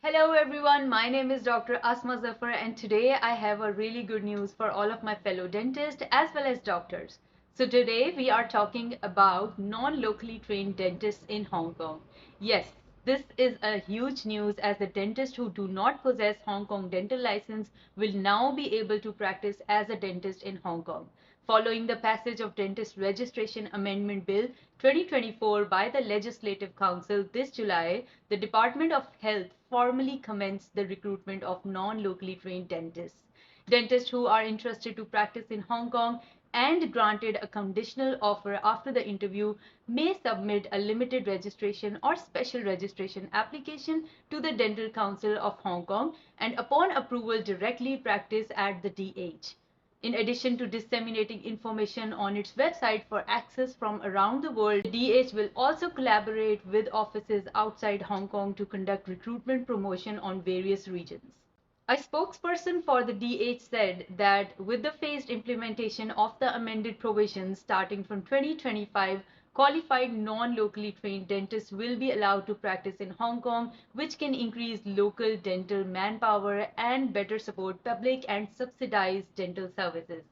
Hello everyone, my name is Dr. Asma Zafar and today I have a really good news for all of my fellow dentists as well as doctors. So today we are talking about non-locally trained dentists in Hong Kong. Yes, this is a huge news as the dentists who do not possess Hong Kong dental license will now be able to practice as a dentist in Hong Kong. Following the passage of Dentist Registration Amendment Bill 2024 by the Legislative Council this July, the Department of Health formally commenced the recruitment of non-locally trained dentists. Dentists who are interested to practice in Hong Kong and granted a conditional offer after the interview may submit a limited registration or special registration application to the Dental Council of Hong Kong and upon approval directly practice at the DH. In addition to disseminating information on its website for access from around the world, the DH will also collaborate with offices outside Hong Kong to conduct recruitment promotion on various regions. A spokesperson for the DH said that with the phased implementation of the amended provisions starting from 2025, qualified non-locally trained dentists will be allowed to practice in Hong Kong, which can increase local dental manpower and better support public and subsidized dental services.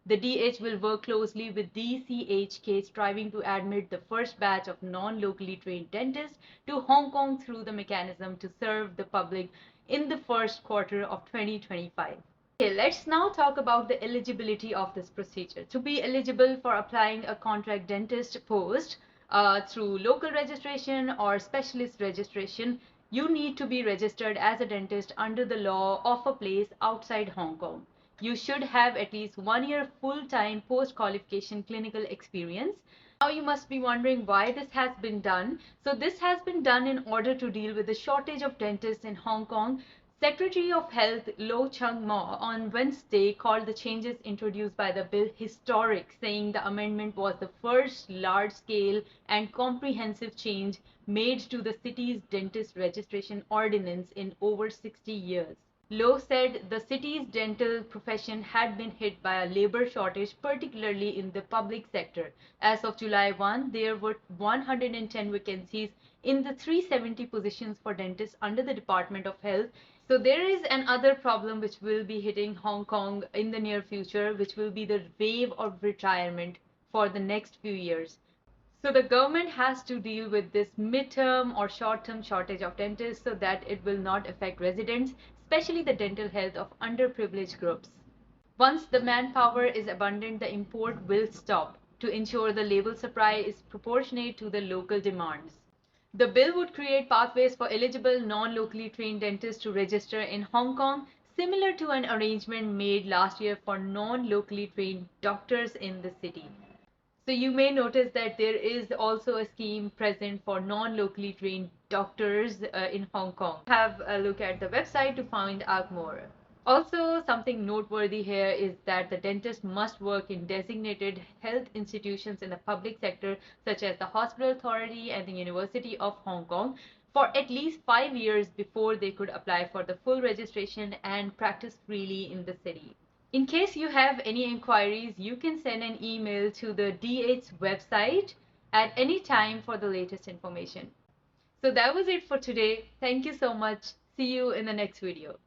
The DH will work closely with DCHK, striving to admit the first batch of non-locally trained dentists to Hong Kong through the mechanism to serve the public in the first quarter of 2025. Okay, let's now talk about the eligibility of this procedure. To be eligible for applying a contract dentist post through local registration or specialist registration, you need to be registered as a dentist under the law of a place outside Hong Kong. You should have at least 1 year full-time post-qualification clinical experience. Now you must be wondering why this has been done. So this has been done in order to deal with the shortage of dentists in Hong Kong. Secretary of Health Lo Chung Ma on Wednesday called the changes introduced by the bill historic, saying the amendment was the first large-scale and comprehensive change made to the city's dentist registration ordinance in over 60 years. Low said the city's dental profession had been hit by a labor shortage, particularly in the public sector. As of July 1, there were 110 vacancies in the 370 positions for dentists under the Department of Health. So there is another problem which will be hitting Hong Kong in the near future, which will be the wave of retirement for the next few years. So the government has to deal with this midterm or short-term shortage of dentists so that it will not affect residents, especially the dental health of underprivileged groups. Once the manpower is abundant, the import will stop to ensure the labor supply is proportionate to the local demands. The bill would create pathways for eligible non-locally trained dentists to register in Hong Kong, similar to an arrangement made last year for non-locally trained doctors in the city. So you may notice that there is also a scheme present for non-locally trained doctors in Hong Kong. Have a look at the website to find out more. Also, something noteworthy here is that the dentist must work in designated health institutions in the public sector, such as the Hospital Authority and the University of Hong Kong, for at least 5 years before they could apply for the full registration and practice freely in the city. In case you have any inquiries, you can send an email to the DH website at any time for the latest information. So that was it for today. Thank you so much. See you in the next video.